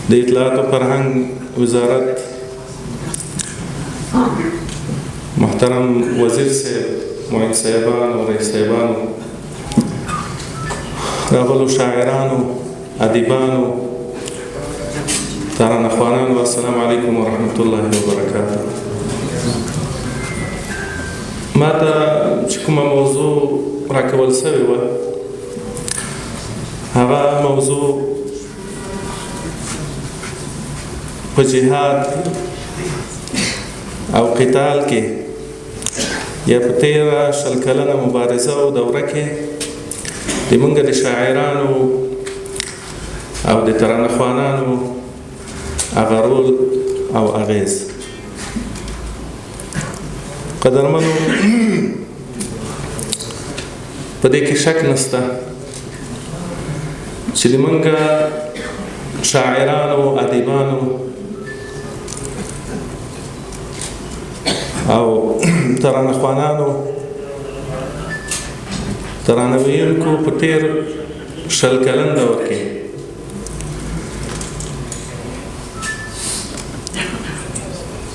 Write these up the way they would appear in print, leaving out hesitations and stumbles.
د اطلاعات او فرهنګ وزارت محترم وزیر صاحب، معین صاحبانو، رئیس صاحبانو، راغلو شاعرانو، ادیبانو، ترانه خوانانو، السلام علیکم ورحمت الله وبرکاته. ما ته چې کومه موضوع راکول سوې وه، هغه موضوع په جهاد او قتال کې یا په تیره شل کلنه مبارزه او دوره کې د موږ د شاعرانو او د ترانه خوانانو هغه رول او اغیز. قدرمنو، په دې کې شک نشته چې د موږ شاعرانو، ادیبانو او ترانه خوانانو، ترانه ویونکو په تیر شل کلن دور کې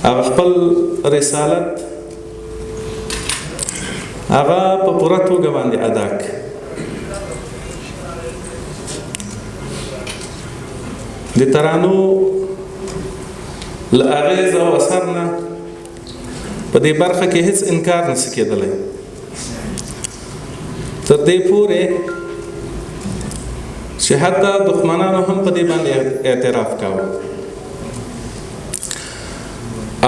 هغه خپل رسالت هغه په پوره توګه باندې ادا کړ. د ترانو له اغیز او اثر نه په دې برخه کې هیڅ انکار نشي کېدلی، تر دې پورې چې حتی دښمنانو هم په دې باندې اعتراف کاوه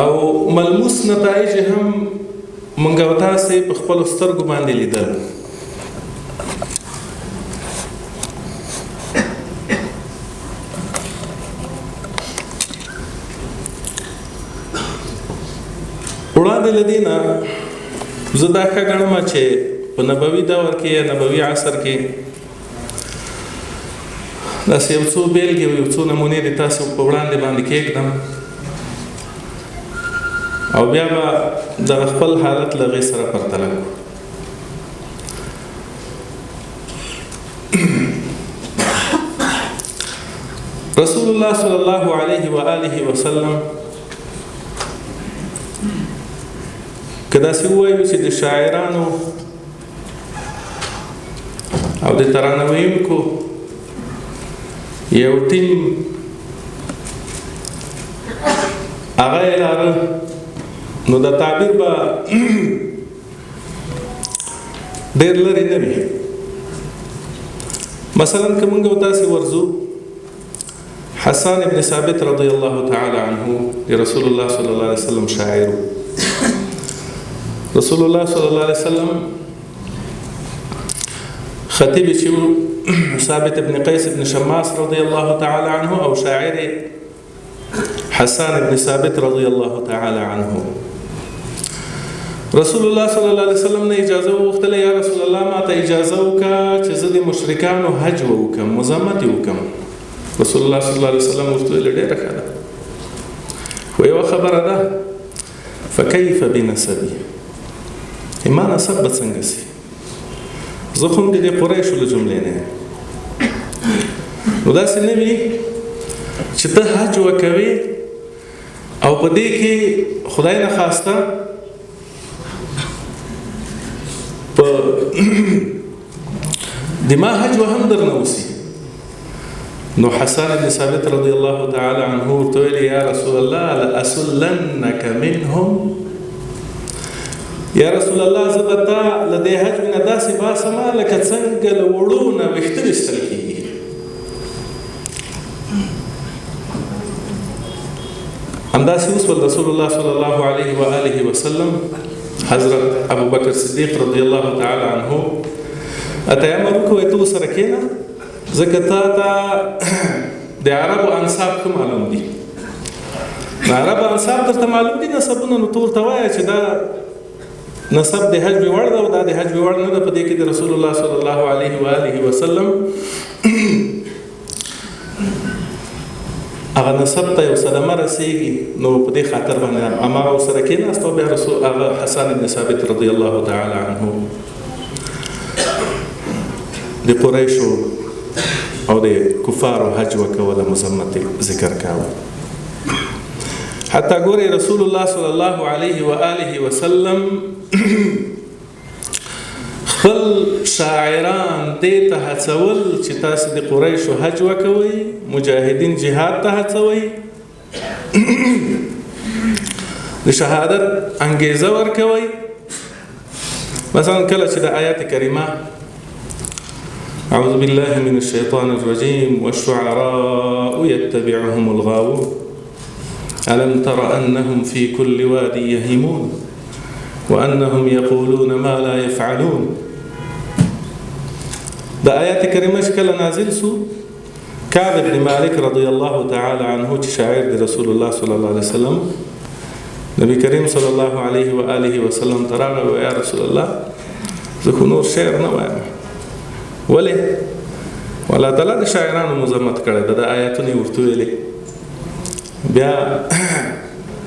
او ملموس نتایج هم موږ او تاسې په خپلو سترګو باندې لیدل. وړاندې له دې نه زه دا ښه ګڼم چې په نبوي دور کې یا نبوي عصر کې داسې یو څو بېلګې او یو څو نمونې د تاسو په وړاندې باندې کېږدم او بیا به د خپل حالت له هغې سره پرتله کړو. رسول الله صلی الله علیه و آله وسلم که داسې ووایو چې د شاعرانو او د ترانه ویونکو یو ټیم هغه یې لاره، نو دا تعبیر به ډېر لرې نه وي. مثلا که موږ او تاسې ورځو، حسان ابن ثابت رضی الله تعالی عنه د رسول الله صلی الله علیه وسلم شاعر. رسول الله صلی الله علیه وسلم خطیب چې ثابت ابن قیس ابن شماس رضی الله تعالی عنه او شاعر حسان ابن ثابت رضی الله تعالی عنه رسول الله صلی الله علیه وسلم نه اجازه وغوښتله، یا رسول الله ما ته اجازه وکړه چې زه د مشرکانو حج وکړم، مذمت یې وکړم. رسول الله صلی الله علیه وسلم ورته ویل ډېره ښه ده، خو یوه خبره ده، فکیف بنسبي، ما نسب به څنګه سي؟ زه خو هم د دې قریشو له جملې نه یم. نو داسې نه وي چې ته حج وکوې او په دې کې خدای نه خواسته په د ما حج وهم درنه وسي. نو حسان بن ثابت رضی الله تعالی عنه ورته ویل یا رسول الله لأسلنک منهم، یا رسول الله زه به تا له دې حج نه داسې باسمه لکه څنګه له وړو نه ویښته ویستل کېږي. همداسې وسول رسول الله صلی الله علیه و آله وسلم حضرت ابو بکر صدیق رضی الله تعالی عنه اته امر وکړ ته سره کېنه، ځکه تا ته د عربو انساب ښه معلوم دي، د عربو انساب درته معلوم دي نسبونه، نو ته ورته وایه چې دا نسب د حج وړ ده او دا د حج وړ نه ده. په دې کې د رسول الله صلی الله علیه و آله وسلم هغه نسب ته یو صدمه رسېږي، نو په دې خاطر باندې هماغه ورسره کېناست او بیا رسول هغه حسان بن ثابت رضی الله تعالی عنه د قریشو او د کفارو هجو کوله مذمت ذکر کاوه. حتی ګوري رسول الله صلی الله علیه و آله وسلم خپل شاعران دې ته هڅول چې تاسو د قریشو حج وکوئ، مجاهدین جهاد ته هڅوئ، د شهادت انګیزه ورکوئ. مثلا کله چې د آیات کریمه اعوذ بالله من الشیطان الرجیم والشعراء يتبعهم الغاوون ألم تر أنهم في كل وادي يهيمون وأنهم يقولون ما لا يفعلون. دا آیات کریمه شکل نازل سو کعب بن مالک رضی الله تعالی عنه چې شاعر د رسول الله صلی الله علیه وسلم نبی کریم صلی الله علیه و آله وسلم تراغه و یا رسول الله زه خو نور شعر نه وایم. ولې؟ الله تعالی د شاعرانو مذمت کړی ده، د آیاتونه ورته ویلي. بیا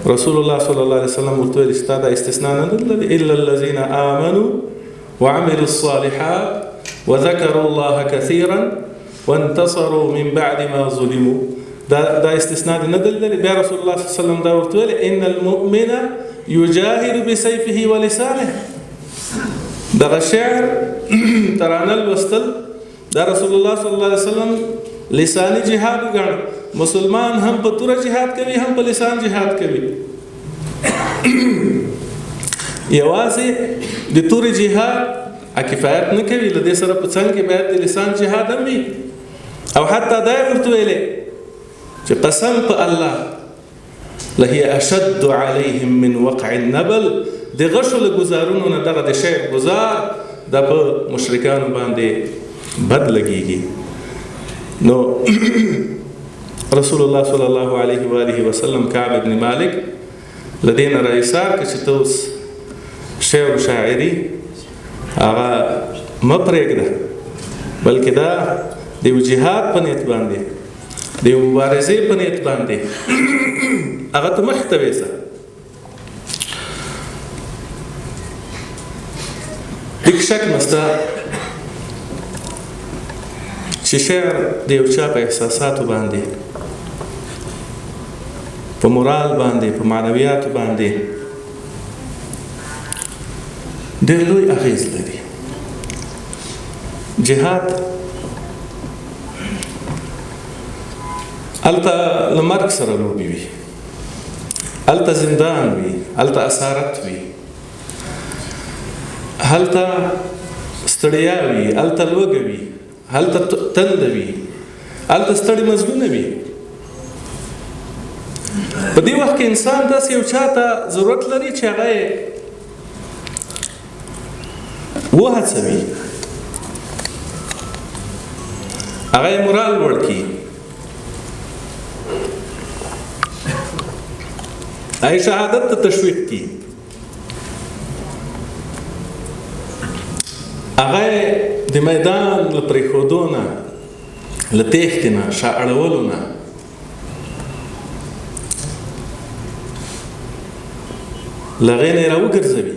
رسول الله صلی الله علیه وسلم ورته ویلي چې تا دا استثناء نه لري الا الذين آمنوا وعملوا الصالحات وذكروا الله كثيرا وانتصروا من بعد ما ظلموا. دا استثناء نه لري. بیا رسول الله صلی الله علیه وسلم دا ورته ویلي ان المؤمن يجاهد بسيفه ولسانه. دغه شعر ترانه لوستل دا رسول الله صلی الله علیه وسلم لسانی جهاد وګڼه. مسلمان هم په توره جهاد کوي، هم په لسان جهاد کوي. یوازې د تورې جهاد کفایت نه کوي، له دې سره په څنګ کې باید د لسان جهاد هم وي. او حتی دا یې ورته ویلې چې قسم په الله لهي اشد عليهم من وقع النبل. د غشو له ګزارونو نه دغه د شعر ګزار د په مشرکانو باندې بد لګیږي. نو رسول الله صلی الله علیه و آله وسلم کعب ابن مالک لدین رئیسار که چې توس شعر و شاعری هغه مه پرېږده، بلکې دا د یو جهاد په نیت باندې، د یو مبارزې په نیت باندې هغه ته مخ ته ویسه. هیڅ شک نشته چې شعر د یو چا په احساساتو باندې، په مورال باندې، په معنویاتو باندې ډېر لوی اغېز لري. جهاد هلته له مرګ سره لوبې وي، هلته زندان وي، هلته اسارت وي، هلته ستړیا وي، هلته لوږه وي، هلته تنده وي، هلته ستړي مزلونه وي. په دې وخت کې انسان داسې یو چا ته ضرورت لري چې هغه یې وهڅوي، هغه یې مورال لوړ کړي، هغه شهادت ته تشویق کړي، هغه د میدان له پرېښودو نه، له تېښتې نه، شا اړولو نه له هغې نه یې راوګرځوي.